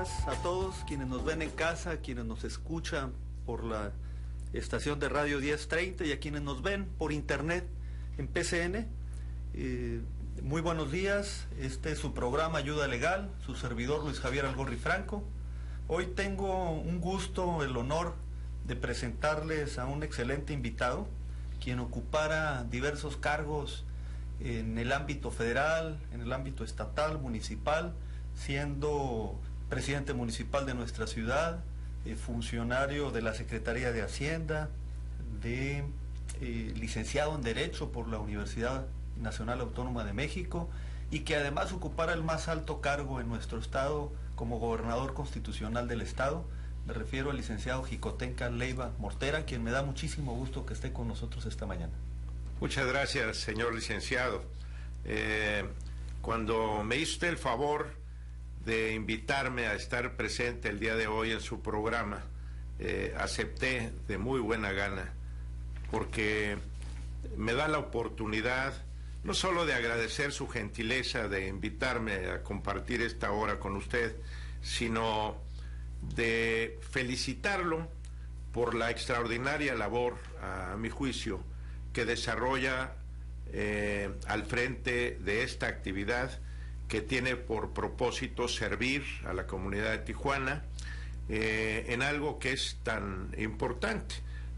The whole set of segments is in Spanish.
días a todos quienes nos ven en casa, quienes nos escuchan por la estación de radio 1030 y a quienes nos ven por internet en PCN. Muy buenos días, este es su programa Ayuda Legal, su servidor Luis Javier Algorri Franco. Hoy tengo un gusto, el honor de presentarles a un excelente invitado, quien ocupara diversos cargos en el ámbito federal, en el ámbito estatal, municipal, siendo presidente municipal de nuestra ciudad, funcionario de la Secretaría de Hacienda, licenciado en Derecho por la Universidad Nacional Autónoma de México, y que además ocupara el más alto cargo en nuestro estado como gobernador constitucional del estado. Me refiero al licenciado Jicotenca Leiva Mortera, quien me da muchísimo gusto que esté con nosotros esta mañana. Muchas gracias, señor licenciado. Cuando me hizo usted el favor de invitarme a estar presente el día de hoy en su programa, acepté de muy buena gana, porque me da la oportunidad no solo de agradecer su gentileza de invitarme a compartir esta hora con usted, sino de felicitarlo por la extraordinaria labor, a mi juicio, que desarrolla al frente de esta actividad que tiene por propósito servir a la comunidad de Tijuana en algo que es tan importante,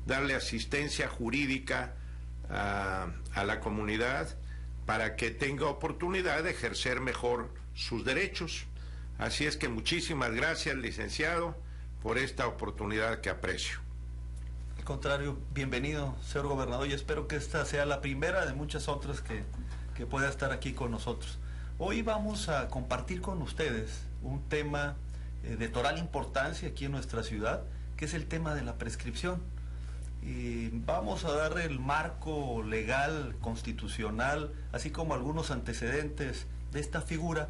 darle asistencia jurídica a la comunidad para que tenga oportunidad de ejercer mejor sus derechos. Así es que muchísimas gracias, licenciado, por esta oportunidad que aprecio. Al contrario, bienvenido, señor gobernador, y espero que esta sea la primera de muchas otras que pueda estar aquí con nosotros. Hoy vamos a compartir con ustedes un tema de total importancia aquí en nuestra ciudad, que es el tema de la prescripción. Vamos a dar el marco legal, constitucional, así como algunos antecedentes de esta figura,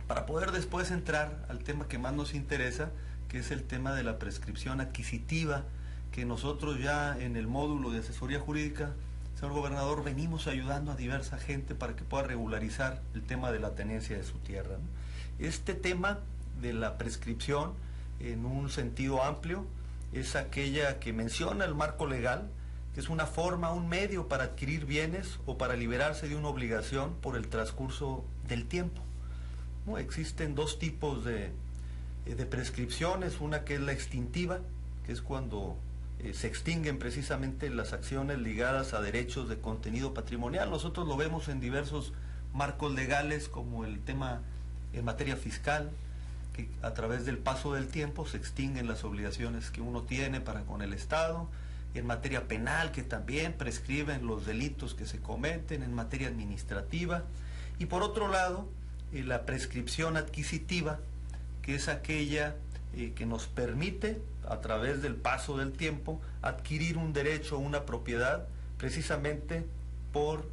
para poder después entrar al tema que más nos interesa, que es el tema de la prescripción adquisitiva, que nosotros ya en el módulo de asesoría jurídica, señor gobernador, venimos ayudando a diversa gente para que pueda regularizar el tema de la tenencia de su tierra, ¿no? Este tema de la prescripción, en un sentido amplio, es aquella que menciona el marco legal, que es una forma, un medio para adquirir bienes o para liberarse de una obligación por el transcurso del tiempo, ¿no? Existen dos tipos de prescripciones, una que es la extintiva, que es cuando se extinguen precisamente las acciones ligadas a derechos de contenido patrimonial. Nosotros lo vemos en diversos marcos legales, como el tema en materia fiscal, que a través del paso del tiempo se extinguen las obligaciones que uno tiene para con el Estado, en materia penal, que también prescriben los delitos que se cometen, en materia administrativa, y por otro lado, la prescripción adquisitiva, que es aquella que nos permite, a través del paso del tiempo, adquirir un derecho o una propiedad precisamente por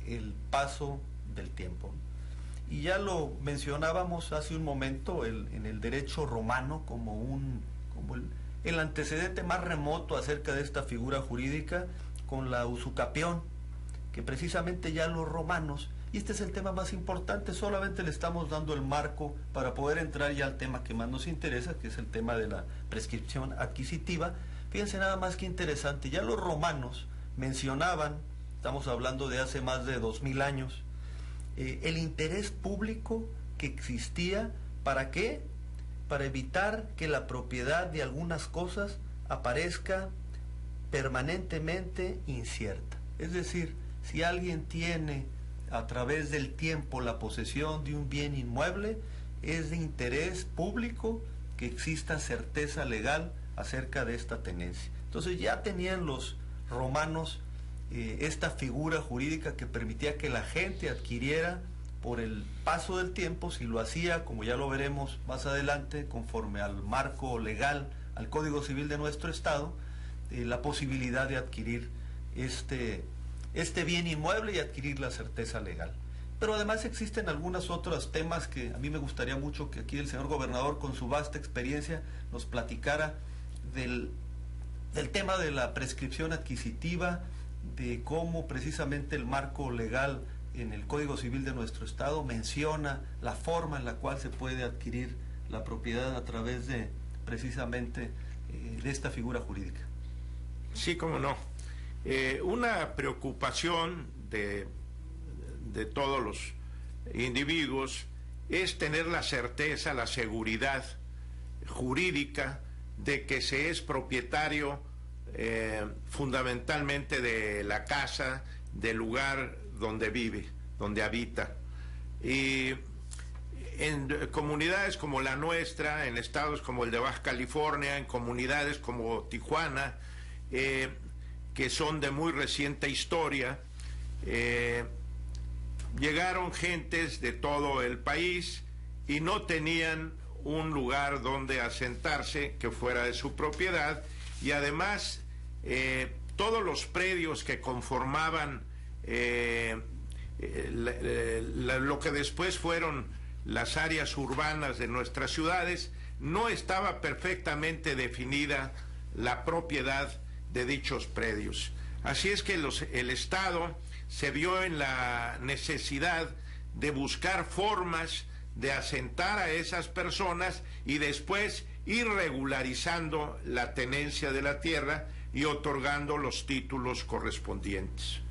el paso del tiempo. Y ya lo mencionábamos hace un momento en el derecho romano como el antecedente más remoto acerca de esta figura jurídica, con la usucapión, que precisamente ya los romanos, y este es el tema más importante, solamente le estamos dando el marco para poder entrar ya al tema que más nos interesa, que es el tema de la prescripción adquisitiva. Fíjense nada más que interesante, ya los romanos mencionaban, estamos hablando de hace más de 2000 años, el interés público que existía. ¿Para qué? Para evitar que la propiedad de algunas cosas aparezca permanentemente incierta. Es decir, si alguien tiene a través del tiempo la posesión de un bien inmueble, es de interés público que exista certeza legal acerca de esta tenencia. Entonces ya tenían los romanos esta figura jurídica que permitía que la gente adquiriera por el paso del tiempo, si lo hacía, como ya lo veremos más adelante, conforme al marco legal, al Código Civil de nuestro estado, la posibilidad de adquirir este bien inmueble y adquirir la certeza legal. Pero además existen algunos otros temas que a mí me gustaría mucho que aquí el señor gobernador, con su vasta experiencia, nos platicara del tema de la prescripción adquisitiva, de cómo precisamente el marco legal en el Código Civil de nuestro estado menciona la forma en la cual se puede adquirir la propiedad a través de precisamente de esta figura jurídica. Sí, cómo no. Una preocupación de todos los individuos es tener la certeza, la seguridad jurídica de que se es propietario fundamentalmente de la casa, del lugar donde vive, donde habita. Y en comunidades como la nuestra, en estados como el de Baja California, en comunidades como Tijuana, que son de muy reciente historia, llegaron gentes de todo el país y no tenían un lugar donde asentarse que fuera de su propiedad, y además todos los predios que conformaban lo que después fueron las áreas urbanas de nuestras ciudades, no estaba perfectamente definida la propiedad de dichos predios. Así es que el Estado se vio en la necesidad de buscar formas de asentar a esas personas y después ir regularizando la tenencia de la tierra y otorgando los títulos correspondientes.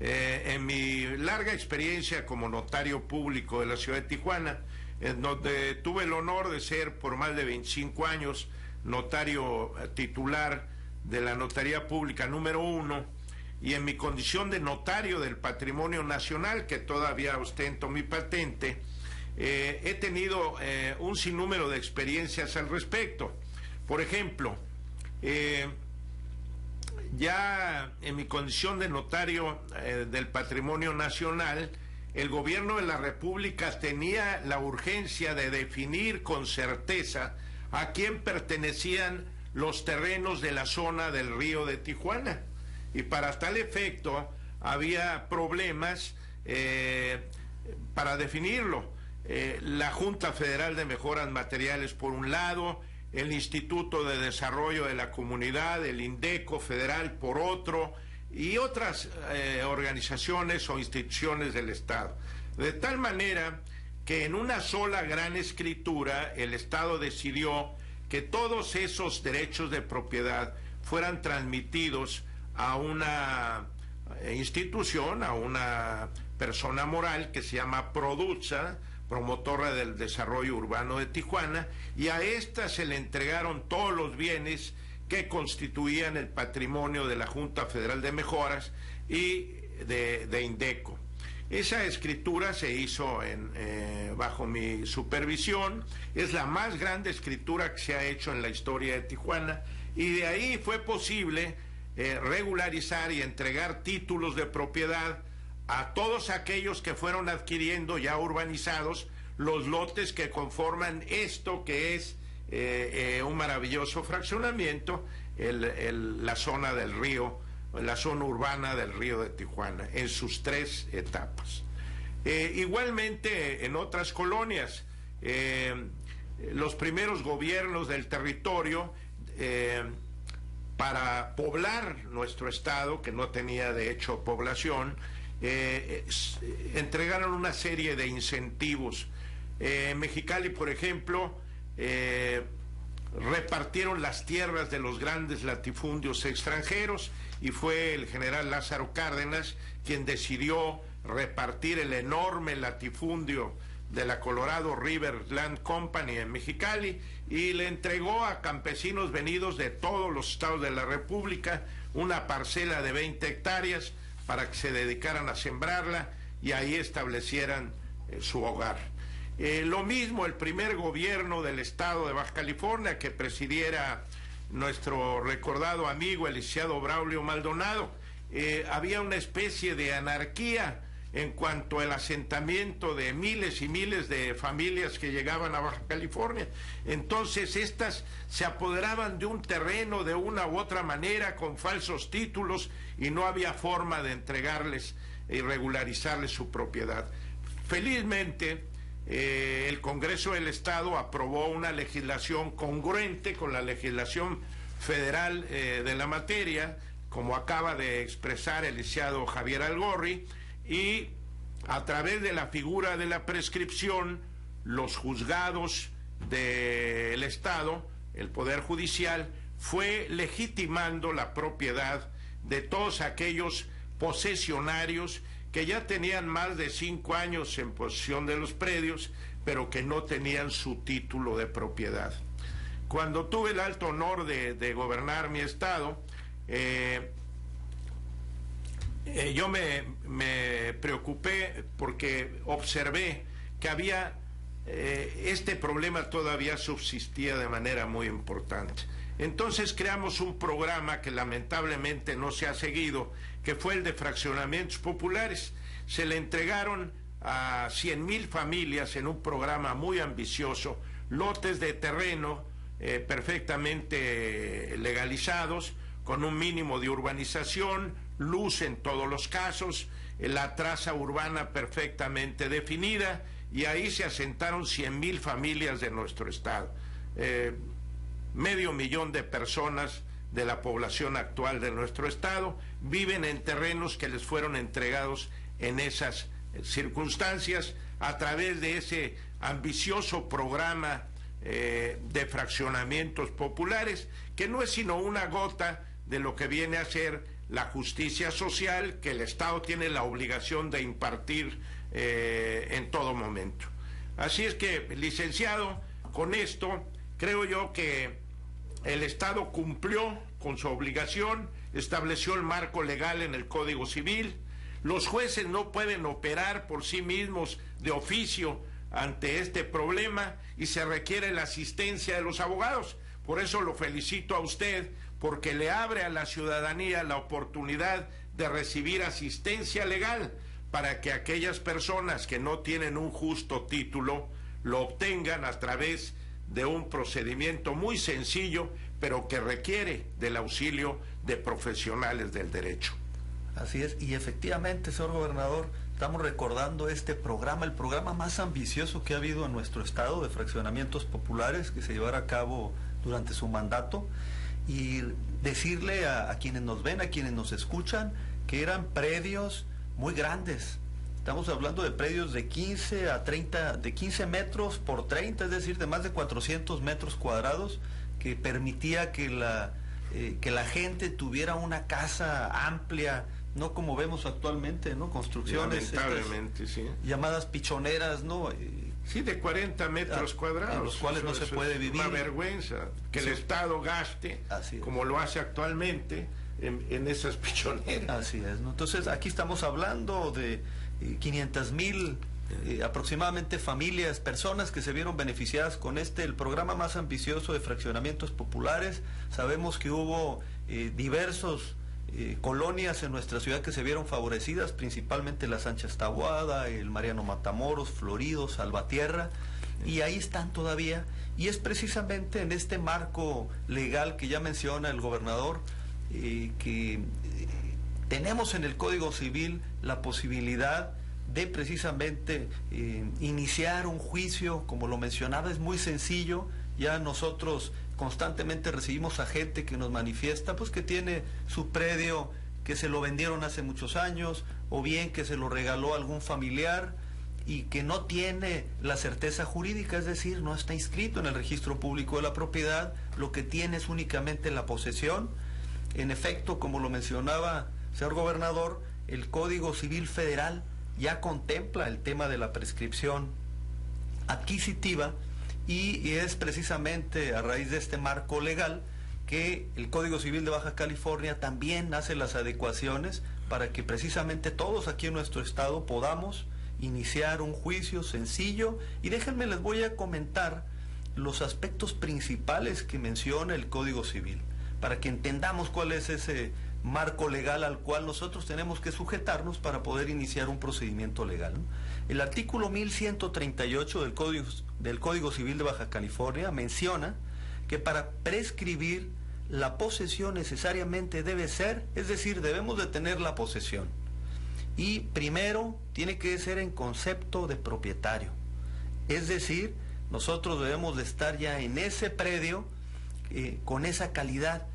En mi larga experiencia como notario público de la ciudad de Tijuana, en donde tuve el honor de ser por más de 25 años notario titular de la Notaría Pública número 1, y en mi condición de notario del Patrimonio Nacional, que todavía ostento mi patente, he tenido un sinnúmero de experiencias al respecto. Por ejemplo, ya en mi condición de notario del Patrimonio Nacional, el gobierno de la República tenía la urgencia de definir con certeza a quién pertenecían los terrenos de la zona del río de Tijuana, y para tal efecto había problemas para definirlo. La Junta Federal de Mejoras Materiales por un lado, el Instituto de Desarrollo de la Comunidad, el INDECO federal por otro, y otras organizaciones o instituciones del Estado. De tal manera que en una sola gran escritura el Estado decidió que todos esos derechos de propiedad fueran transmitidos a una institución, a una persona moral que se llama Produza, promotora del desarrollo urbano de Tijuana, y a esta se le entregaron todos los bienes que constituían el patrimonio de la Junta Federal de Mejoras y de INDECO. Esa escritura se hizo bajo mi supervisión, es la más grande escritura que se ha hecho en la historia de Tijuana, y de ahí fue posible regularizar y entregar títulos de propiedad a todos aquellos que fueron adquiriendo ya urbanizados los lotes que conforman esto que es un maravilloso fraccionamiento, la zona del río, la zona urbana del río de Tijuana, en sus 3 etapas. Igualmente en otras colonias, los primeros gobiernos del territorio, para poblar nuestro estado, que no tenía de hecho población, entregaron una serie de incentivos. En Mexicali, por ejemplo, repartieron las tierras de los grandes latifundios extranjeros, y fue el general Lázaro Cárdenas quien decidió repartir el enorme latifundio de la Colorado River Land Company en Mexicali, y le entregó a campesinos venidos de todos los estados de la República una parcela de 20 hectáreas para que se dedicaran a sembrarla y ahí establecieran su hogar. Lo mismo el primer gobierno del estado de Baja California, que presidiera nuestro recordado amigo el licenciado Braulio Maldonado. Había una especie de anarquía en cuanto al asentamiento de miles y miles de familias que llegaban a Baja California. Entonces estas se apoderaban de un terreno de una u otra manera con falsos títulos, y no había forma de entregarles y regularizarles su propiedad. Felizmente el Congreso del Estado aprobó una legislación congruente con la legislación federal de la materia, como acaba de expresar el licenciado Javier Algorri, y a través de la figura de la prescripción, los juzgados del Estado, el Poder Judicial, fue legitimando la propiedad de todos aquellos posesionarios que ya tenían más de 5 años en posesión de los predios, pero que no tenían su título de propiedad. Cuando tuve el alto honor de gobernar mi estado, yo me preocupé porque observé que había este problema todavía subsistía de manera muy importante. Entonces creamos un programa que lamentablemente no se ha seguido, que fue el de fraccionamientos populares. Se le entregaron a 100,000 familias en un programa muy ambicioso, lotes de terreno perfectamente legalizados, con un mínimo de urbanización, luz en todos los casos, la traza urbana perfectamente definida, y ahí se asentaron 100,000 familias de nuestro estado. 500,000 de personas de la población actual de nuestro estado viven en terrenos que les fueron entregados en esas circunstancias a través de ese ambicioso programa de fraccionamientos populares, que no es sino una gota de lo que viene a ser la justicia social que el Estado tiene la obligación de impartir en todo momento. Así es que, licenciado, con esto creo yo que el Estado cumplió con su obligación, estableció el marco legal en el Código Civil. Los jueces no pueden operar por sí mismos de oficio ante este problema y se requiere la asistencia de los abogados. Por eso lo felicito a usted, porque le abre a la ciudadanía la oportunidad de recibir asistencia legal para que aquellas personas que no tienen un justo título lo obtengan a través de un procedimiento muy sencillo, pero que requiere del auxilio de profesionales del derecho. Así es, y efectivamente, señor gobernador, estamos recordando este programa, el programa más ambicioso que ha habido en nuestro estado de fraccionamientos populares, que se llevará a cabo durante su mandato, y decirle a quienes nos ven, a quienes nos escuchan, que eran predios muy grandes. Estamos hablando de predios de 15 a 30, de 15 metros por 30, es decir, de más de 400 metros cuadrados, que permitía que la gente tuviera una casa amplia, no como vemos actualmente, ¿no? Construcciones lamentablemente, sí, llamadas pichoneras, ¿no? Sí, de 40 metros cuadrados. En los cuales no se puede vivir. Es una vergüenza que el Estado gaste, como lo hace actualmente, en esas pichoneras. Así es, ¿no? Entonces, aquí estamos hablando de 500,000 aproximadamente familias, personas que se vieron beneficiadas con el programa más ambicioso de fraccionamientos populares. Sabemos que hubo diversos colonias en nuestra ciudad que se vieron favorecidas, principalmente la Sánchez Taboada, el Mariano Matamoros, Florido, Salvatierra, y ahí están todavía, y es precisamente en este marco legal que ya menciona el gobernador, que tenemos en el Código Civil la posibilidad de precisamente iniciar un juicio. Como lo mencionaba, es muy sencillo. Ya nosotros constantemente recibimos a gente que nos manifiesta pues que tiene su predio, que se lo vendieron hace muchos años, o bien que se lo regaló algún familiar y que no tiene la certeza jurídica, es decir, no está inscrito en el registro público de la propiedad, lo que tiene es únicamente la posesión. En efecto, como lo mencionaba, señor gobernador, el Código Civil Federal ya contempla el tema de la prescripción adquisitiva, y es precisamente a raíz de este marco legal que el Código Civil de Baja California también hace las adecuaciones para que precisamente todos aquí en nuestro estado podamos iniciar un juicio sencillo. Y déjenme, les voy a comentar los aspectos principales que menciona el Código Civil, para que entendamos cuál es ese marco legal al cual nosotros tenemos que sujetarnos para poder iniciar un procedimiento legal, ¿no? El artículo 1138 del Código Civil de Baja California menciona que para prescribir la posesión necesariamente debe ser, es decir, debemos de tener la posesión, y primero tiene que ser en concepto de propietario, es decir, nosotros debemos de estar ya en ese predio con esa calidad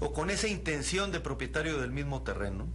o con esa intención de propietario del mismo terreno.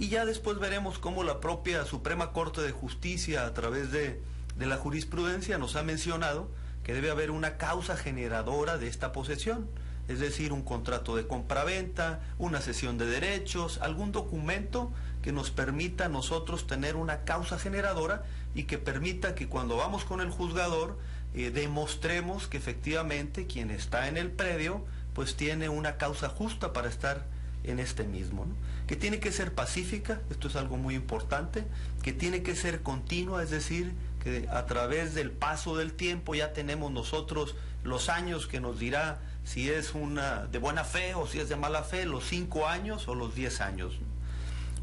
Y ya después veremos cómo la propia Suprema Corte de Justicia, a través de la jurisprudencia, nos ha mencionado que debe haber una causa generadora de esta posesión, es decir, un contrato de compraventa, una cesión de derechos, algún documento que nos permita a nosotros tener una causa generadora y que permita que cuando vamos con el juzgador demostremos que efectivamente quien está en el predio pues tiene una causa justa para estar en este mismo, ¿no? Que tiene que ser pacífica, esto es algo muy importante, que tiene que ser continua, es decir, que a través del paso del tiempo ya tenemos nosotros los años que nos dirá si es una de buena fe o si es de mala fe, los 5 años o los 10 años, ¿no?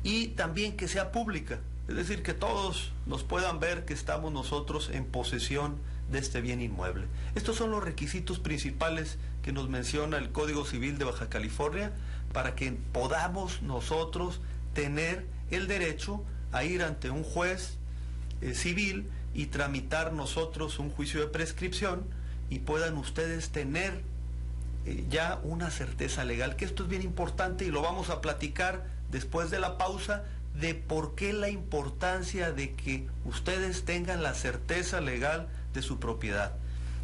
Y también que sea pública, es decir, que todos nos puedan ver que estamos nosotros en posesión de este bien inmueble. Estos son los requisitos principales que nos menciona el Código Civil de Baja California para que podamos nosotros tener el derecho a ir ante un juez civil y tramitar nosotros un juicio de prescripción y puedan ustedes tener ya una certeza legal, que esto es bien importante y lo vamos a platicar después de la pausa, de por qué la importancia de que ustedes tengan la certeza legal de su propiedad.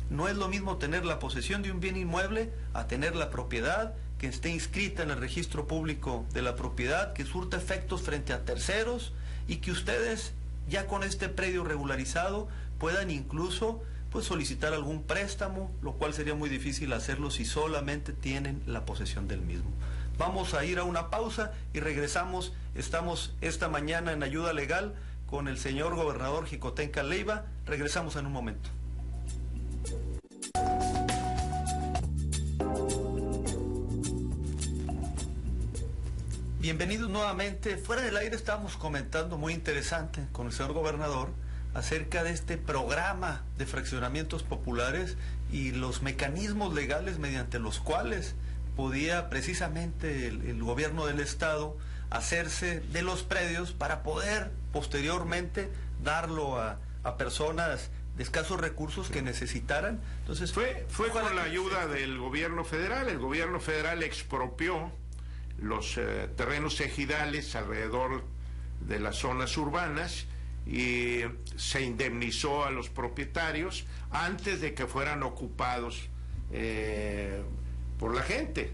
No es lo mismo tener la posesión de un bien inmueble a tener la propiedad que esté inscrita en el registro público de la propiedad, que surta efectos frente a terceros y que ustedes ya con este predio regularizado puedan incluso pues solicitar algún préstamo, lo cual sería muy difícil hacerlo si solamente tienen la posesión del mismo. Vamos a ir a una pausa y regresamos. Estamos esta mañana en Ayuda Legal con el señor gobernador Xicotenca Leiva. Regresamos en un momento. Bienvenidos nuevamente. Fuera del aire estábamos comentando muy interesante con el señor gobernador acerca de este programa de fraccionamientos populares y los mecanismos legales mediante los cuales podía precisamente el gobierno del estado hacerse de los predios para poder posteriormente darlo a personas de escasos recursos que necesitaran. Entonces fue con la ayuda del gobierno federal. El gobierno federal expropió los terrenos ejidales alrededor de las zonas urbanas y se indemnizó a los propietarios antes de que fueran ocupados por la gente,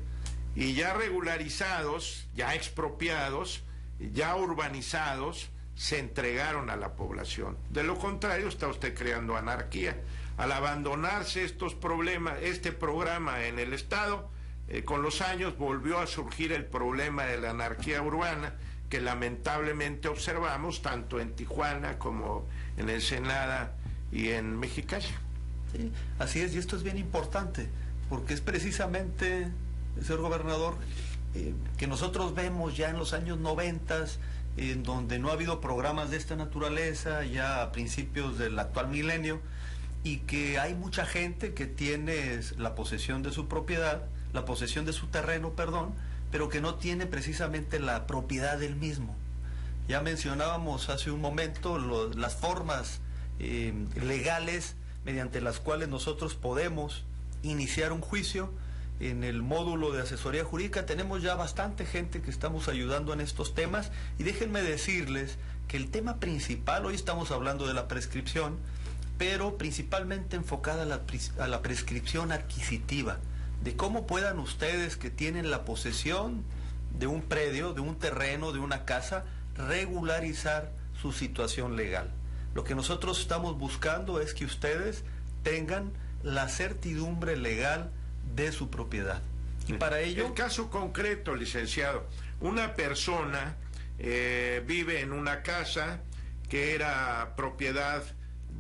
y ya regularizados, ya expropiados, ya urbanizados, se entregaron a la población. De lo contrario, está usted creando anarquía. Al abandonarse estos problemas, este programa en el estado, con los años volvió a surgir el problema de la anarquía urbana, que lamentablemente observamos tanto en Tijuana como en Ensenada y en Mexicali. Sí, así es, y esto es bien importante, porque es precisamente, señor gobernador, que nosotros vemos ya en los años 90, en donde no ha habido programas de esta naturaleza, ya a principios del actual milenio, y que hay mucha gente que tiene la posesión de su propiedad, la posesión de su terreno, perdón, pero que no tiene precisamente la propiedad del mismo. Ya mencionábamos hace un momento las formas legales mediante las cuales nosotros podemos iniciar un juicio. En el módulo de asesoría jurídica tenemos ya bastante gente que estamos ayudando en estos temas, y déjenme decirles que el tema principal, hoy estamos hablando de la prescripción, pero principalmente enfocada a la prescripción adquisitiva, de cómo puedan ustedes que tienen la posesión de un predio, de un terreno, de una casa, regularizar su situación legal. Lo que nosotros estamos buscando es que ustedes tengan la certidumbre legal de su propiedad. Y para ello... El caso concreto, licenciado, una persona vive en una casa que era propiedad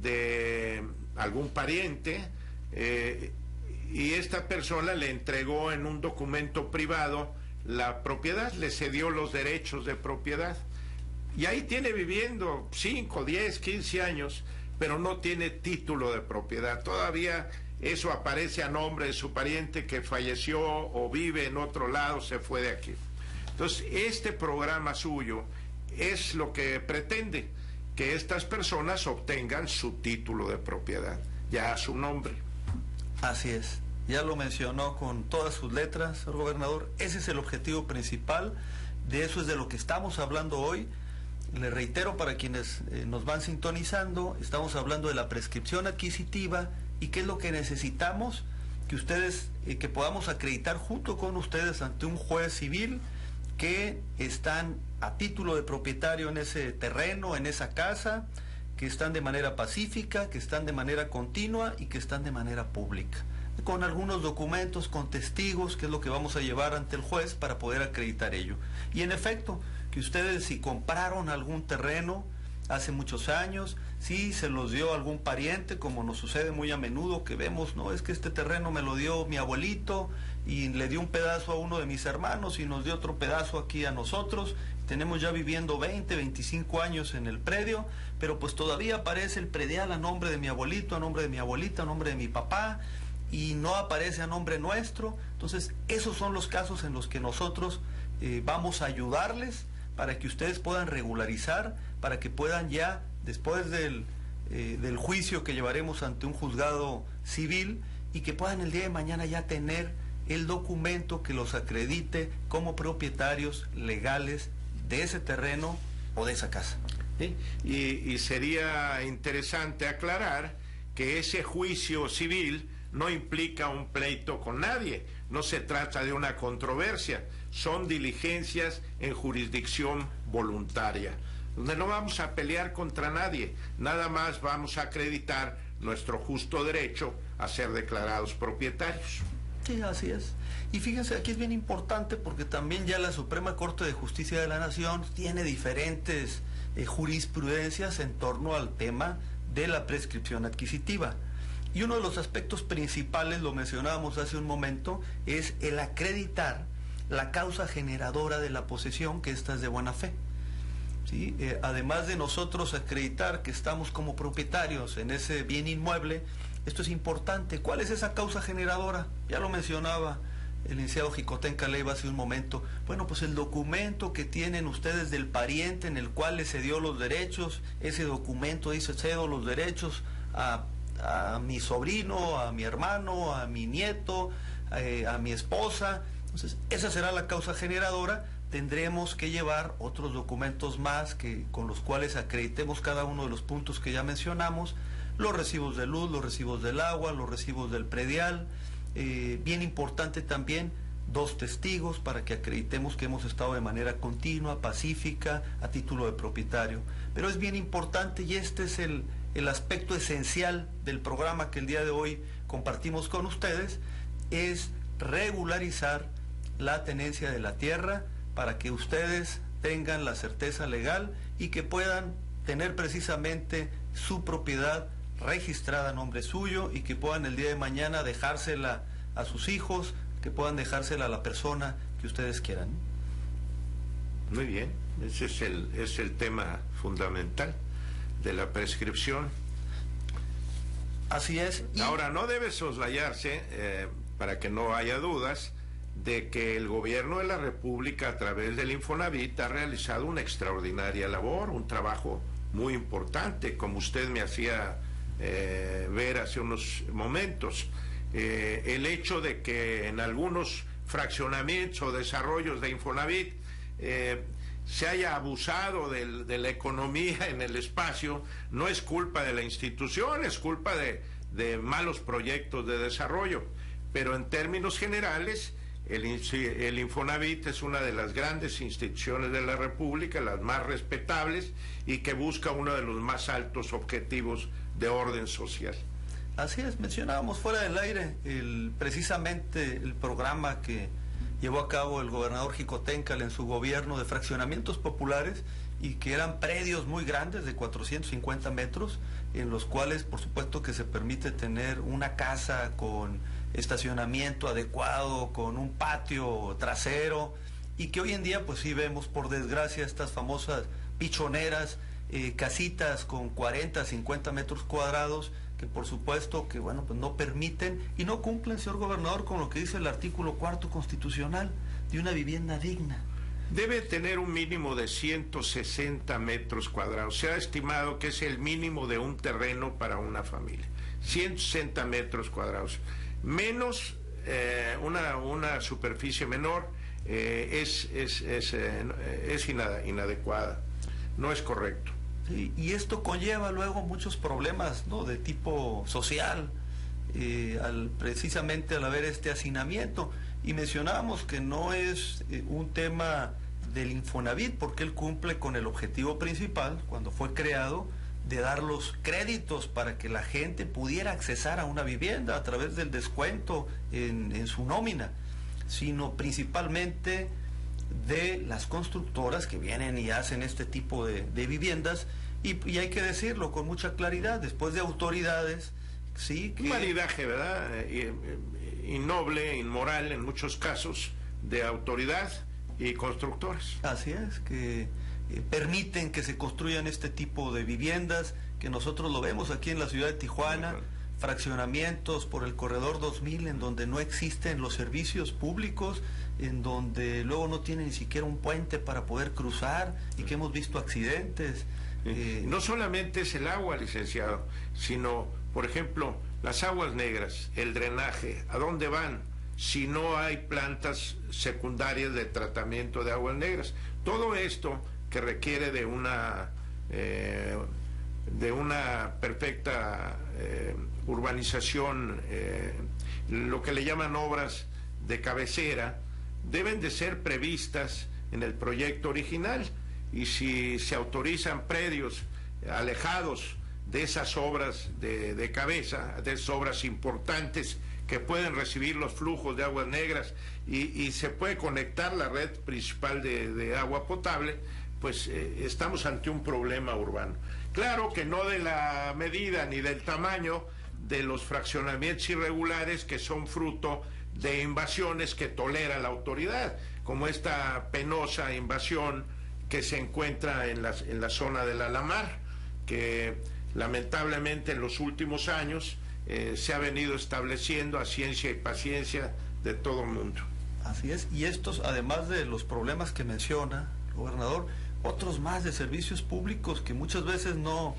de algún pariente, y esta persona le entregó en un documento privado la propiedad, le cedió los derechos de propiedad, y ahí tiene viviendo 5, 10, 15 años, pero no tiene título de propiedad. Todavía eso aparece a nombre de su pariente que falleció o vive en otro lado, se fue de aquí. Entonces, este programa suyo es lo que pretende, que estas personas obtengan su título de propiedad, ya a su nombre. Así es, ya lo mencionó con todas sus letras, señor gobernador. Ese es el objetivo principal, de eso es de lo que estamos hablando hoy. Le reitero para quienes nos van sintonizando, estamos hablando de la prescripción adquisitiva, ¿Y qué es lo que necesitamos? Que ustedes, que podamos acreditar junto con ustedes ante un juez civil que están a título de propietario en ese terreno, en esa casa, que están de manera pacífica, que están de manera continua y que están de manera pública, con algunos documentos, con testigos, que es lo que vamos a llevar ante el juez para poder acreditar ello. Y en efecto, que ustedes, si compraron algún terreno hace muchos años, si se los dio algún pariente, como nos sucede muy a menudo, que vemos, no, es que este terreno me lo dio mi abuelito y le dio un pedazo a uno de mis hermanos y nos dio otro pedazo aquí a nosotros, tenemos ya viviendo 20, 25 años en el predio, pero pues todavía aparece el predial a nombre de mi abuelito, a nombre de mi abuelita, a nombre de mi papá, y no aparece a nombre nuestro. Entonces esos son los casos en los que nosotros vamos a ayudarles para que ustedes puedan regularizar, para que puedan ya, después del juicio que llevaremos ante un juzgado civil, y que puedan el día de mañana ya tener el documento que los acredite como propietarios legales de ese terreno o de esa casa. ¿Sí? Y sería interesante aclarar que ese juicio civil no implica un pleito con nadie, no se trata de una controversia, son diligencias en jurisdicción voluntaria, donde no vamos a pelear contra nadie, nada más vamos a acreditar nuestro justo derecho a ser declarados propietarios. Sí, así es. Y fíjense, aquí es bien importante porque también ya la Suprema Corte de Justicia de la Nación tiene diferentes jurisprudencias en torno al tema de la prescripción adquisitiva. Y uno de los aspectos principales, lo mencionábamos hace un momento, es el acreditar la causa generadora de la posesión, que esta es de buena fe. ¿Sí? Además de nosotros acreditar que estamos como propietarios en ese bien inmueble, esto es importante. ¿Cuál es esa causa generadora? Ya lo mencionaba el licenciado Jicotenca Leiva hace un momento. Bueno, pues el documento que tienen ustedes del pariente en el cual les cedió los derechos, ese documento dice: cedo los derechos a mi sobrino, a mi hermano, a mi nieto, a mi esposa. Entonces, esa será la causa generadora. Tendremos que llevar otros documentos más con los cuales acreditemos cada uno de los puntos que ya mencionamos: los recibos de luz, los recibos del agua, los recibos del predial. Bien importante también, 2 testigos para que acreditemos que hemos estado de manera continua, pacífica, a título de propietario. Pero es bien importante, y este es el aspecto esencial del programa que el día de hoy compartimos con ustedes, es regularizar la tenencia de la tierra para que ustedes tengan la certeza legal y que puedan tener precisamente su propiedad registrada a nombre suyo, y que puedan el día de mañana dejársela a sus hijos, que puedan dejársela a la persona que ustedes quieran. Muy bien, ese es el tema fundamental de la prescripción. Así es. Ahora, no debe soslayarse, para que no haya dudas, de que el gobierno de la República, a través del Infonavit, ha realizado una extraordinaria labor, un trabajo muy importante, como usted me hacía ver hace unos momentos. El hecho de que en algunos fraccionamientos o desarrollos de Infonavit se haya abusado de la economía en el espacio no es culpa de la institución, es culpa de malos proyectos de desarrollo. Pero en términos generales, el Infonavit es una de las grandes instituciones de la República, las más respetables, y que busca uno de los más altos objetivos de orden social. Así es, mencionábamos fuera del aire precisamente el programa que llevó a cabo el gobernador Jicotencal en su gobierno de fraccionamientos populares, y que eran predios muy grandes de 450 metros, en los cuales por supuesto que se permite tener una casa con estacionamiento adecuado, con un patio trasero, y que hoy en día pues sí vemos, por desgracia, estas famosas pichoneras, casitas con 40, 50 metros cuadrados, que por supuesto que bueno, pues no permiten y no cumplen, señor gobernador, con lo que dice el artículo 4º constitucional de una vivienda digna. Debe tener un mínimo de 160 metros cuadrados. Se ha estimado que es el mínimo de un terreno para una familia. 160 metros cuadrados. Menos, una superficie menor es inadecuada. No es correcto. Sí, y esto conlleva luego muchos problemas, ¿no?, de tipo social. precisamente al haber este hacinamiento. Y mencionábamos que no es un tema del Infonavit, porque él cumple con el objetivo principal, cuando fue creado, de dar los créditos para que la gente pudiera accesar a una vivienda a través del descuento en su nómina, sino principalmente de las constructoras que vienen y hacen este tipo de viviendas, y hay que decirlo con mucha claridad, después de autoridades, sí, que... Un maridaje, ¿verdad? Innoble, inmoral en muchos casos, de autoridad y constructores. Así es, que permiten que se construyan este tipo de viviendas, que nosotros lo vemos aquí en la ciudad de Tijuana, fraccionamientos por el corredor 2000 en donde no existen los servicios públicos, en donde luego no tienen ni siquiera un puente para poder cruzar, y que hemos visto accidentes. No solamente es el agua, licenciado, sino, por ejemplo, las aguas negras, el drenaje, ¿a dónde van si no hay plantas secundarias de tratamiento de aguas negras? Todo esto que requiere de una perfecta urbanización, lo que le llaman obras de cabecera, deben de ser previstas en el proyecto original, y si se autorizan predios alejados de esas obras de cabeza, de esas obras importantes que pueden recibir los flujos de aguas negras, y se puede conectar la red principal de agua potable, pues estamos ante un problema urbano. Claro que no de la medida ni del tamaño de los fraccionamientos irregulares, que son fruto de invasiones que tolera la autoridad, como esta penosa invasión que se encuentra en la zona del Alamar, que lamentablemente en los últimos años se ha venido estableciendo a ciencia y paciencia de todo el mundo. Así es, y estos, además de los problemas que menciona el gobernador, otros más de servicios públicos que muchas veces no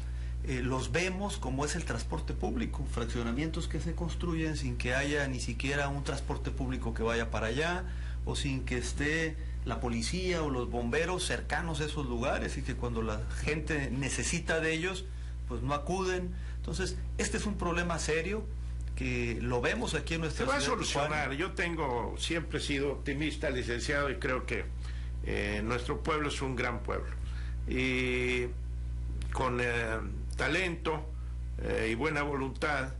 los vemos, como es el transporte público, fraccionamientos que se construyen sin que haya ni siquiera un transporte público que vaya para allá, o sin que esté la policía o los bomberos cercanos a esos lugares, y que cuando la gente necesita de ellos, pues no acuden. Entonces, este es un problema serio que lo vemos aquí en nuestra ciudad. Se va a solucionar. Yo siempre he sido optimista, licenciado, y creo que nuestro pueblo es un gran pueblo. Y con talento y buena voluntad,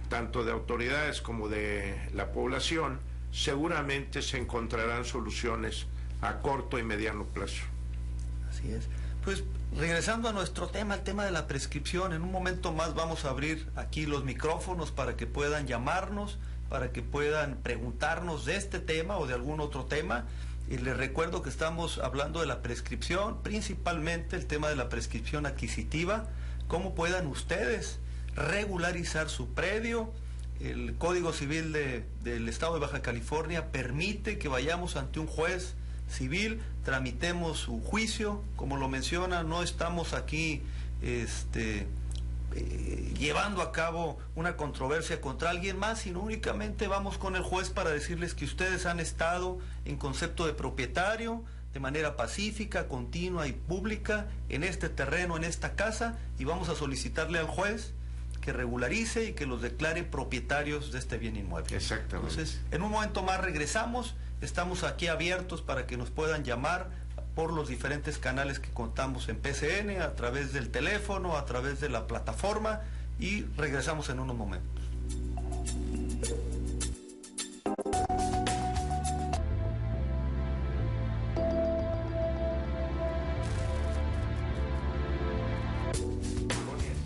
tanto de autoridades como de la población, seguramente se encontrarán soluciones a corto y mediano plazo. Así es. Pues regresando a nuestro tema, el tema de la prescripción, en un momento más vamos a abrir aquí los micrófonos para que puedan llamarnos, para que puedan preguntarnos de este tema o de algún otro tema. Y les recuerdo que estamos hablando de la prescripción, principalmente el tema de la prescripción adquisitiva, cómo puedan ustedes regularizar su predio. El Código Civil del Estado de Baja California permite que vayamos ante un juez civil, tramitemos su juicio, como lo menciona, no estamos aquí llevando a cabo una controversia contra alguien más, sino únicamente vamos con el juez para decirles que ustedes han estado en concepto de propietario, de manera pacífica, continua y pública, en este terreno, en esta casa, y vamos a solicitarle al juez que regularice y que los declare propietarios de este bien inmueble. Exactamente. Entonces, en un momento más regresamos, estamos aquí abiertos para que nos puedan llamar por los diferentes canales que contamos en PCN, a través del teléfono, a través de la plataforma, y regresamos en unos momentos.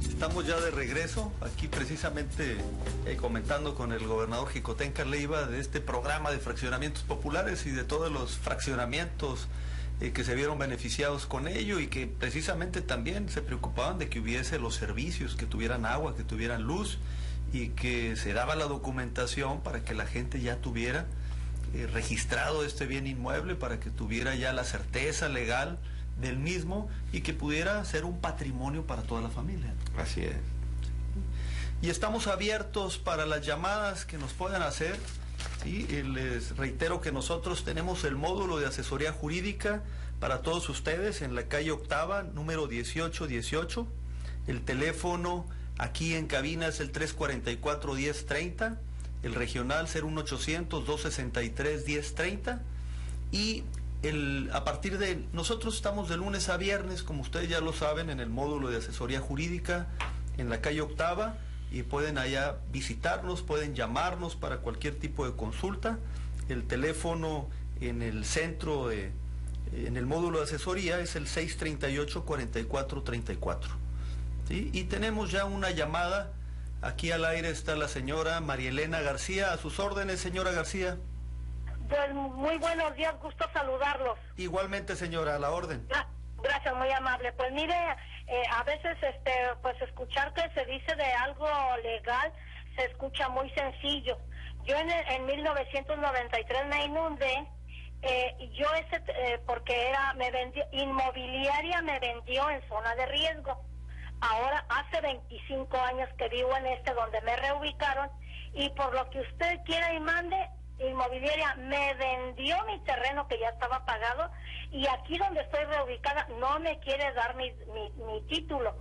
Estamos ya de regreso, aquí precisamente comentando con el gobernador Xicoténcatl Leiva de este programa de fraccionamientos populares y de todos los fraccionamientos que se vieron beneficiados con ello, y que precisamente también se preocupaban de que hubiese los servicios, que tuvieran agua, que tuvieran luz, y que se daba la documentación para que la gente ya tuviera registrado este bien inmueble, para que tuviera ya la certeza legal del mismo y que pudiera ser un patrimonio para toda la familia. Así es. Y estamos abiertos para las llamadas que nos puedan hacer. ¿Sí? Y les reitero que nosotros tenemos el módulo de asesoría jurídica para todos ustedes en la calle Octava, número 1818. El teléfono Aquí en cabina es el 344-1030, el regional 01800-263-1030 y a partir de... Nosotros estamos de lunes a viernes, como ustedes ya lo saben, en el módulo de asesoría jurídica en la calle Octava, y pueden allá visitarnos, pueden llamarnos para cualquier tipo de consulta. El teléfono en el centro, en el módulo de asesoría, es el 638-4434. ¿Sí? Y tenemos ya una llamada. Aquí al aire está la señora María Elena García. A sus órdenes, señora García. Pues muy buenos días, gusto saludarlos. Igualmente, señora, a la orden. Gracias, muy amable. Pues mire, a veces pues escuchar que se dice de algo legal se escucha muy sencillo. Yo en 1993 me inundé, porque inmobiliaria me vendió en zona de riesgo. Ahora hace 25 años que vivo en donde me reubicaron, y por lo que usted quiera y mande, inmobiliaria me vendió mi terreno que ya estaba pagado, y aquí donde estoy reubicada no me quiere dar mi título.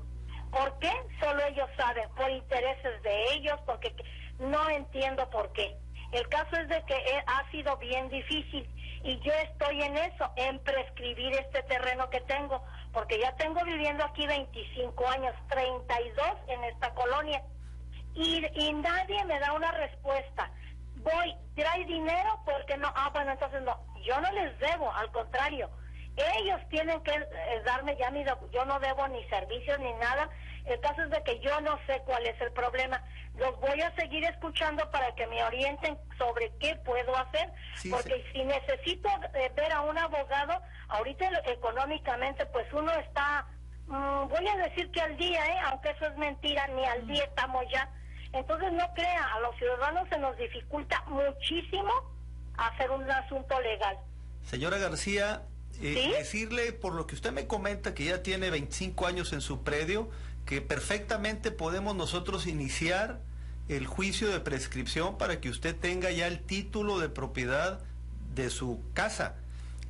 ¿Por qué? Solo ellos saben, por intereses de ellos, porque no entiendo por qué. El caso es de que ha sido bien difícil, y yo estoy en eso, en prescribir este terreno que tengo, porque ya tengo viviendo aquí 25 años, 32 en esta colonia, y nadie me da una respuesta. Voy, ¿trae dinero? Porque no. Bueno, entonces no, yo no les debo, al contrario, ellos tienen que darme ya yo no debo ni servicios ni nada. El caso es de que yo no sé cuál es el problema. Los voy a seguir escuchando para que me orienten sobre qué puedo hacer, sí, porque si necesito ver a un abogado, ahorita económicamente pues uno está, voy a decir que al día, aunque eso es mentira, ni al día estamos ya. Entonces no crea, a los ciudadanos se nos dificulta muchísimo hacer un asunto legal. Señora García, ¿sí? Decirle, por lo que usted me comenta, que ya tiene 25 años en su predio, que perfectamente podemos nosotros iniciar el juicio de prescripción para que usted tenga ya el título de propiedad de su casa.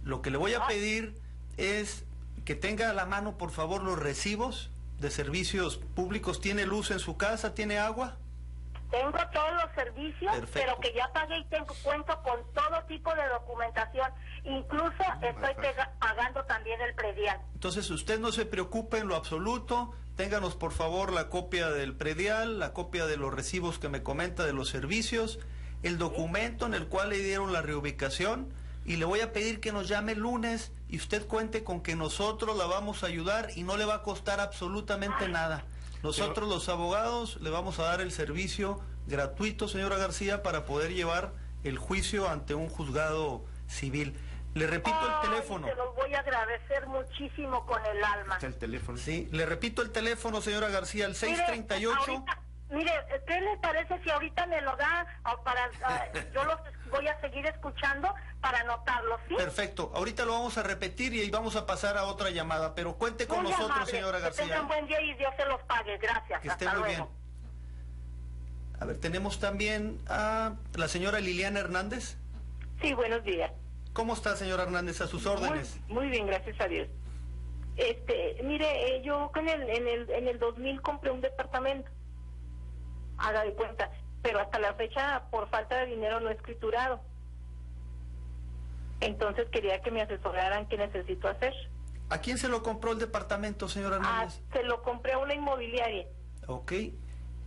Lo que le voy a pedir es que tenga a la mano, por favor, los recibos de servicios públicos. ¿Tiene luz en su casa? ¿Tiene agua? Tengo todos los servicios, perfecto, pero que ya pagué y cuento con todo tipo de documentación. Incluso estoy pagando también el predial. Entonces usted no se preocupe en lo absoluto. Ténganos por favor la copia del predial, la copia de los recibos que me comenta de los servicios, el documento en el cual le dieron la reubicación, y le voy a pedir que nos llame el lunes y usted cuente con que nosotros la vamos a ayudar y no le va a costar absolutamente nada. Nosotros los abogados le vamos a dar el servicio gratuito, señora García, para poder llevar el juicio ante un juzgado civil. Le repito el teléfono. Se los voy a agradecer muchísimo con el alma. ¿Está el teléfono? Sí, le repito el teléfono, señora García, el 638. Mire, ¿qué le parece si ahorita me lo da yo los voy a seguir escuchando para anotarlo, ¿sí? Perfecto, ahorita lo vamos a repetir y vamos a pasar a otra llamada, pero cuente con muy nosotros, amable, señora García. Que tengan buen día y Dios se los pague, gracias. Que esté hasta muy luego. bien. A ver, tenemos también a la señora Liliana Hernández. Sí, buenos días. ¿Cómo está, señora Hernández? A sus órdenes. Muy bien, gracias a Dios. Mire, yo en el 2000 compré un departamento, haga de cuenta, pero hasta la fecha por falta de dinero no he escriturado. Entonces quería que me asesoraran qué necesito hacer. ¿A quién se lo compró el departamento, señora Hernández? Se lo compré a una inmobiliaria. Ok.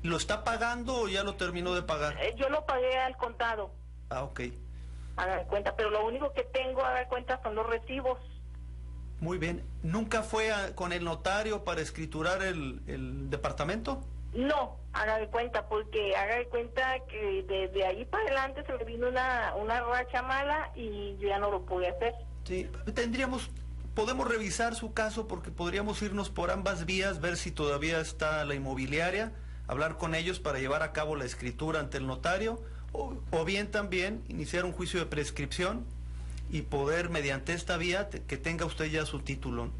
¿Lo está pagando o ya lo terminó de pagar? Yo lo pagué al contado. Ah, ok. Haga de cuenta, pero lo único que tengo, haga de cuenta, son los recibos. Muy bien. ¿Nunca fue con el notario para escriturar el departamento? No, haga de cuenta, porque haga de cuenta que desde ahí para adelante se me vino una racha mala y yo ya no lo pude hacer. Sí, podemos revisar su caso porque podríamos irnos por ambas vías, ver si todavía está la inmobiliaria, hablar con ellos para llevar a cabo la escritura ante el notario, o bien también iniciar un juicio de prescripción y poder mediante esta vía que tenga usted ya su título.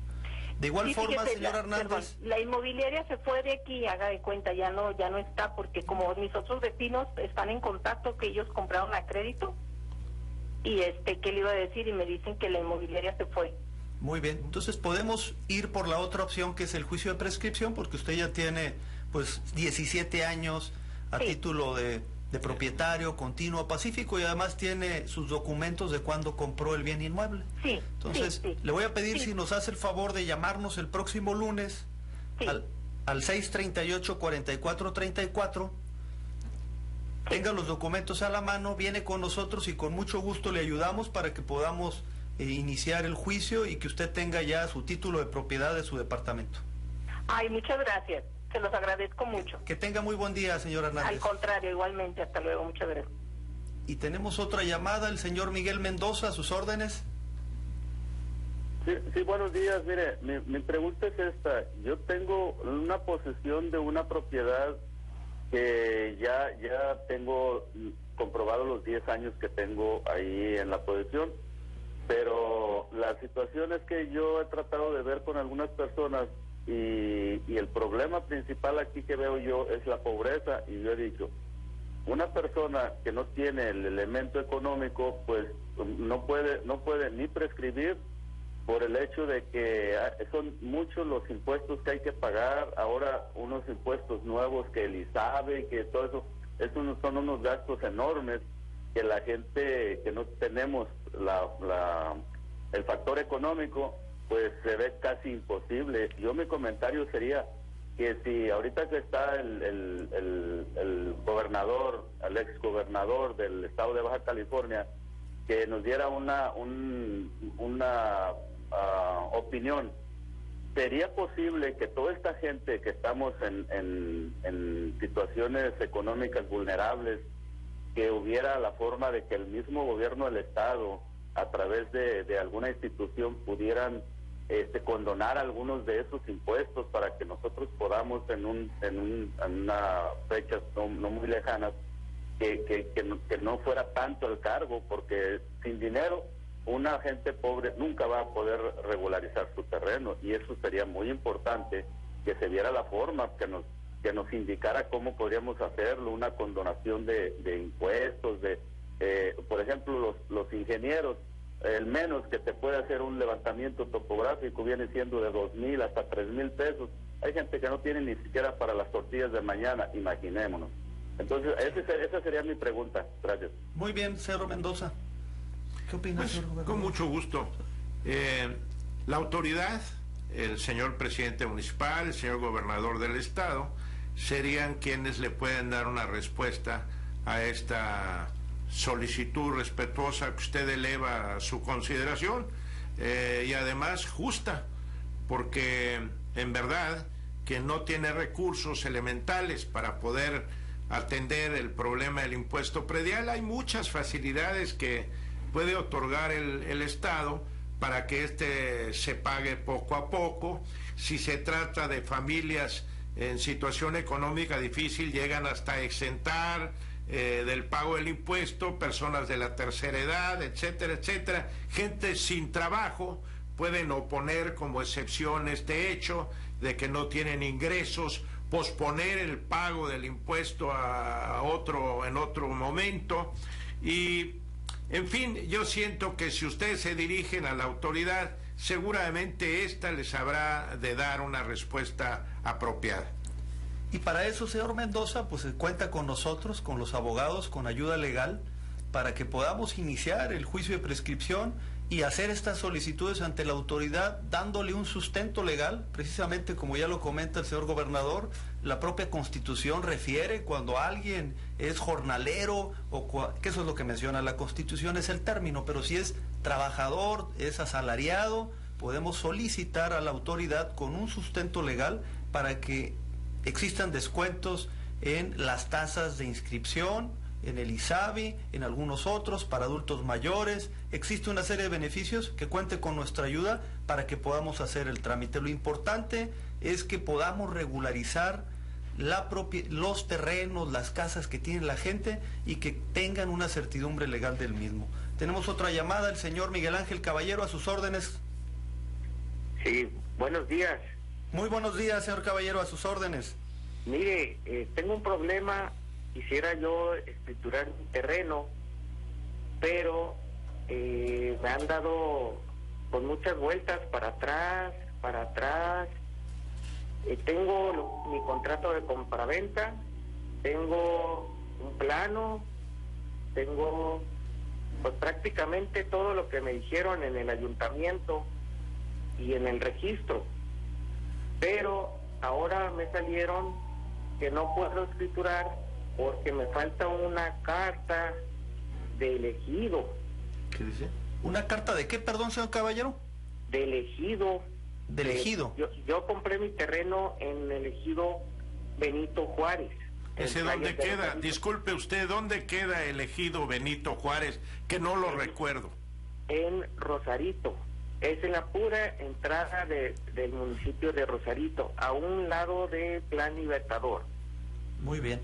De igual forma, señora Hernández... la inmobiliaria se fue de aquí, haga de cuenta, ya no está, porque como mis otros vecinos están en contacto, que ellos compraron a crédito, y ¿qué le iba a decir? Y me dicen que la inmobiliaria se fue. Muy bien, entonces podemos ir por la otra opción, que es el juicio de prescripción, porque usted ya tiene pues 17 años a Sí. título de propietario continuo pacífico, y además tiene sus documentos de cuando compró el bien inmueble. Sí. Entonces, sí, sí. le voy a pedir Sí. si nos hace el favor de llamarnos el próximo lunes Sí. al 638-4434. Tenga los documentos a la mano, viene con nosotros y con mucho gusto le ayudamos para que podamos iniciar el juicio y que usted tenga ya su título de propiedad de su departamento. Ay, muchas gracias. Se los agradezco mucho. Que tenga muy buen día, señor Al Hernández. contrario, igualmente. Hasta luego. Muchas gracias. Y tenemos otra llamada, el señor Miguel Mendoza, a sus órdenes. Sí, buenos días. Mire, mi pregunta es esta. Yo tengo una posesión de una propiedad que ya tengo comprobado los 10 años que tengo ahí en la posesión, pero la situación es que yo he tratado de ver con algunas personas y el problema principal aquí que veo yo es la pobreza, y yo he dicho, una persona que no tiene el elemento económico, pues no puede ni prescribir, por el hecho de que son muchos los impuestos que hay que pagar, ahora unos impuestos nuevos que el ISABE, que todo eso, esos son unos gastos enormes que la gente que no tenemos el factor económico, pues se ve casi imposible. Yo mi comentario sería que si ahorita que está el gobernador, el ex gobernador del estado de Baja California, que nos diera una opinión, ¿sería posible que toda esta gente que estamos en situaciones económicas vulnerables, que hubiera la forma de que el mismo gobierno del estado, a través de alguna institución, pudieran condonar algunos de esos impuestos para que nosotros podamos en una fecha no muy lejanas que no fuera tanto el cargo? Porque sin dinero una gente pobre nunca va a poder regularizar su terreno, y eso sería muy importante, que se viera la forma, que nos indicara cómo podríamos hacerlo, una condonación de impuestos, por ejemplo, los ingenieros, el menos que te puede hacer un levantamiento topográfico viene siendo de 2,000 hasta 3,000 pesos. Hay gente que no tiene ni siquiera para las tortillas de mañana, imaginémonos. Entonces, esa sería mi pregunta. Gracias. Muy bien, señor Mendoza. ¿Qué opina, Pues, señor gobernador? con mucho gusto. La autoridad, el señor presidente municipal, el señor gobernador del estado, serían quienes le pueden dar una respuesta a esta solicitud respetuosa que usted eleva a su consideración, y además justa, porque en verdad que no tiene recursos elementales para poder atender el problema del impuesto predial. Hay muchas facilidades que puede otorgar el Estado para que se pague poco a poco. Si se trata de familias en situación económica difícil, llegan hasta exentar del pago del impuesto personas de la tercera edad, etcétera, etcétera. Gente sin trabajo pueden oponer como excepción este hecho de que no tienen ingresos, posponer el pago del impuesto en otro momento. Y en fin, yo siento que si ustedes se dirigen a la autoridad, seguramente ésta les habrá de dar una respuesta apropiada. Y para eso, señor Mendoza, pues cuenta con nosotros, con los abogados, con ayuda legal, para que podamos iniciar el juicio de prescripción y hacer estas solicitudes ante la autoridad, dándole un sustento legal, precisamente como ya lo comenta el señor gobernador. La propia Constitución refiere cuando alguien es jornalero, que eso es lo que menciona la Constitución, es el término, pero si es trabajador, es asalariado, podemos solicitar a la autoridad con un sustento legal para que existan descuentos en las tasas de inscripción, en el ISABI, en algunos otros, para adultos mayores. Existe una serie de beneficios, que cuente con nuestra ayuda para que podamos hacer el trámite. Lo importante es que podamos regularizar los terrenos, las casas que tiene la gente, y que tengan una certidumbre legal del mismo. Tenemos otra llamada, el señor Miguel Ángel Caballero, a sus órdenes. Sí, buenos días. Muy buenos días, señor Caballero, a sus órdenes. Mire, tengo un problema. Quisiera yo escriturar un terreno, pero me han dado con muchas vueltas para atrás, Tengo mi contrato de compraventa, tengo un plano, tengo pues prácticamente todo lo que me dijeron en el ayuntamiento y en el registro, pero ahora me salieron que no puedo escriturar porque me falta una carta de elegido. ¿Qué dice? ¿Una carta de qué, perdón, señor caballero? De elegido. ¿De elegido? Yo compré mi terreno en el ejido Benito Juárez. ¿Ese dónde queda? Disculpe usted, ¿dónde queda el ejido Benito Juárez? Que no lo recuerdo. En Rosarito. Es en la pura entrada del municipio de Rosarito, a un lado de Plan Libertador. Muy bien.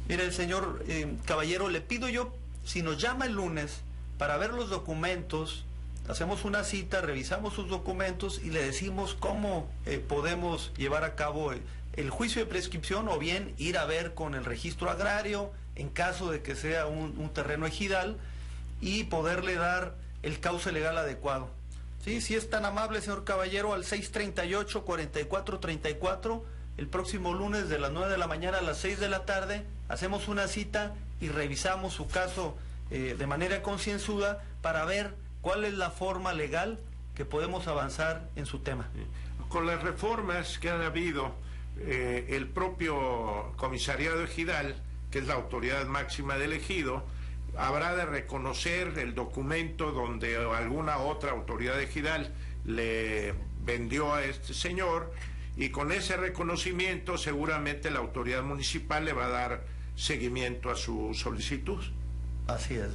Mire, señor caballero, le pido yo, si nos llama el lunes para ver los documentos, hacemos una cita, revisamos sus documentos y le decimos cómo podemos llevar a cabo el juicio de prescripción, o bien ir a ver con el registro agrario en caso de que sea un terreno ejidal, y poderle dar el cauce legal adecuado. Sí, si es tan amable, señor caballero, al 638-4434, el próximo lunes de las 9 de la mañana a las 6 de la tarde, hacemos una cita y revisamos su caso de manera concienzuda para ver cuál es la forma legal que podemos avanzar en su tema. Con las reformas que han habido, el propio comisariado ejidal, que es la autoridad máxima del ejido, habrá de reconocer el documento donde alguna otra autoridad ejidal le vendió a este señor, y con ese reconocimiento seguramente la autoridad municipal le va a dar seguimiento a su solicitud. Así es.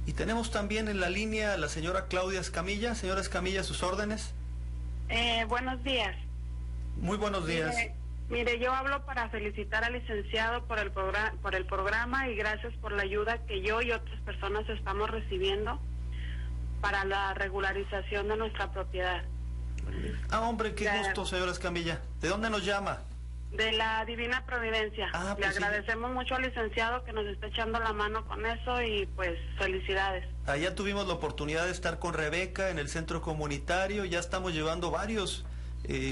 Y tenemos también en la línea a la señora Claudia Escamilla. Señora Escamilla, sus órdenes. Buenos días. Muy buenos días. Mire, yo hablo para felicitar al licenciado por el programa y gracias por la ayuda que yo y otras personas estamos recibiendo para la regularización de nuestra propiedad. Ah, hombre, qué gusto, señora Escamilla. ¿De dónde nos llama? De la Divina Providencia. Le agradecemos mucho al licenciado que nos está echando la mano con eso y pues felicidades. Allá tuvimos la oportunidad de estar con Rebeca en el centro comunitario. Ya estamos llevando varios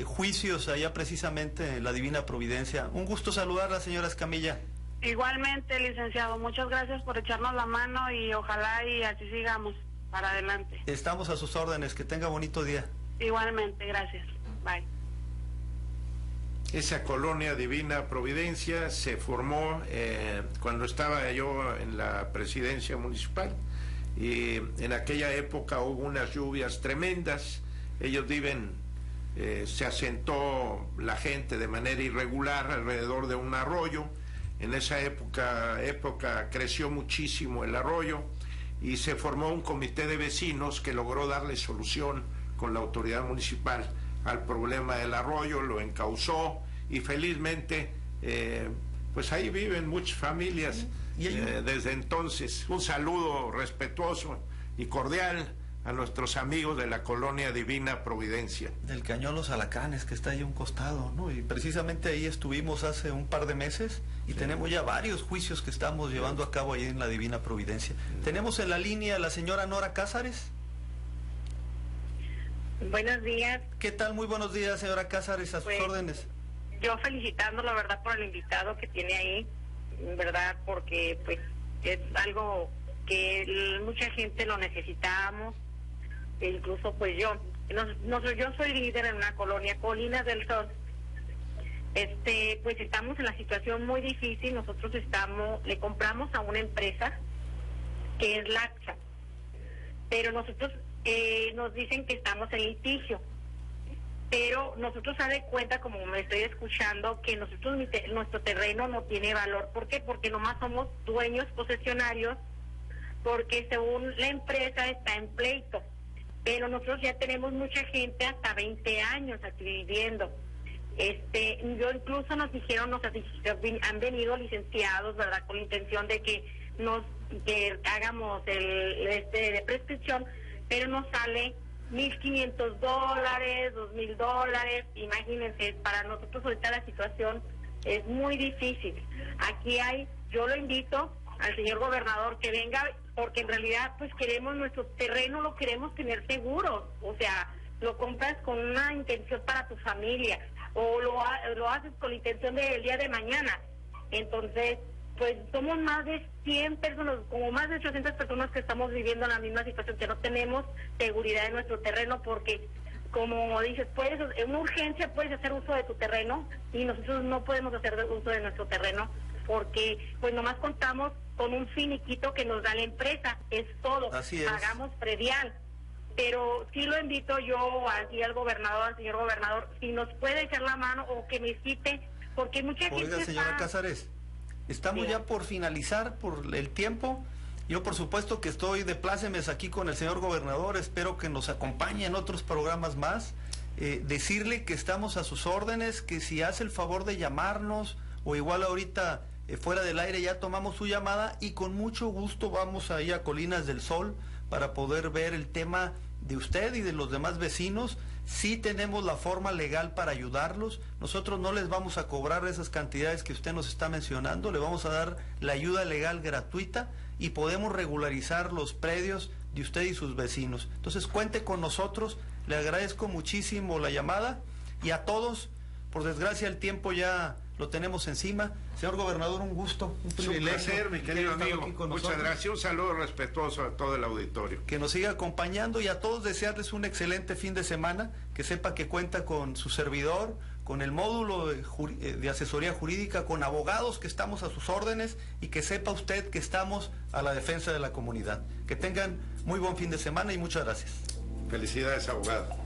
juicios allá precisamente en la Divina Providencia. Un gusto saludarla, señora Escamilla. Igualmente, licenciado, muchas gracias por echarnos la mano y ojalá y así sigamos para adelante. Estamos a sus órdenes, que tenga bonito día. Igualmente, gracias. Bye. Esa colonia Divina Providencia se formó cuando estaba yo en la presidencia municipal, y en aquella época hubo unas lluvias tremendas. Ellos viven, se asentó la gente de manera irregular alrededor de un arroyo. En esa época creció muchísimo el arroyo y se formó un comité de vecinos que logró darle solución con la autoridad municipal al problema del arroyo, lo encauzó y felizmente pues ahí viven muchas familias desde entonces. Un saludo respetuoso y cordial a nuestros amigos de la colonia Divina Providencia. Del Cañón Los Alacanes, que está ahí a un costado, ¿no? Y precisamente ahí estuvimos hace un par de meses y tenemos ya varios juicios que estamos llevando a cabo ahí en la Divina Providencia. Tenemos en la línea a la señora Nora Cázares. Buenos días. ¿Qué tal? Muy buenos días, señora Cázares, a sus órdenes. Yo felicitando, la verdad, por el invitado que tiene ahí, verdad, porque pues es algo que mucha gente lo necesitamos, e incluso pues yo soy líder en una colonia, Colinas del Sol. Pues estamos en la situación muy difícil. Nosotros le compramos a una empresa que es Laxa, pero nosotros nos dicen que estamos en litigio, pero nosotros se da cuenta, como me estoy escuchando, que nuestro terreno no tiene valor. ¿Por qué? Porque nomás somos dueños posesionarios, porque según la empresa está en pleito, pero nosotros ya tenemos mucha gente hasta 20 años aquí viviendo. Yo incluso nos dijeron, han venido licenciados, ¿verdad?, con la intención de que hagamos de prescripción, pero nos sale $1,500, $2,000. Imagínense, para nosotros ahorita la situación es muy difícil. Aquí yo lo invito al señor gobernador que venga, porque en realidad pues queremos nuestro terreno, lo queremos tener seguro. O sea, lo compras con una intención para tu familia, o lo haces con la intención del día de mañana. Entonces, pues somos más de 100 personas, como más de 800 personas que estamos viviendo en la misma situación, que no tenemos seguridad en nuestro terreno, porque como dices, en una urgencia puedes hacer uso de tu terreno y nosotros no podemos hacer uso de nuestro terreno porque pues nomás contamos con un finiquito que nos da la empresa, es todo. Así es. Pagamos predial. Pero sí lo invito yo aquí al señor gobernador, si nos puede echar la mano o que me cite, porque mucha gente Oiga, señora Cázares, estamos ya por finalizar por el tiempo. Yo por supuesto que estoy de plácemes aquí con el señor gobernador, espero que nos acompañe en otros programas más. Decirle que estamos a sus órdenes, que si hace el favor de llamarnos, o igual ahorita fuera del aire ya tomamos su llamada y con mucho gusto vamos ahí a Colinas del Sol para poder ver el tema de usted y de los demás vecinos. Sí tenemos la forma legal para ayudarlos, nosotros no les vamos a cobrar esas cantidades que usted nos está mencionando, le vamos a dar la ayuda legal gratuita y podemos regularizar los predios de usted y sus vecinos. Entonces cuente con nosotros, le agradezco muchísimo la llamada y a todos, por desgracia el tiempo ya lo tenemos encima. Señor gobernador, un gusto, un privilegio. Es un placer, mi querido amigo. Muchas gracias. Un saludo respetuoso a todo el auditorio. Que nos siga acompañando y a todos desearles un excelente fin de semana, que sepa que cuenta con su servidor, con el módulo de asesoría jurídica, con abogados que estamos a sus órdenes y que sepa usted que estamos a la defensa de la comunidad. Que tengan muy buen fin de semana y muchas gracias. Felicidades, abogado.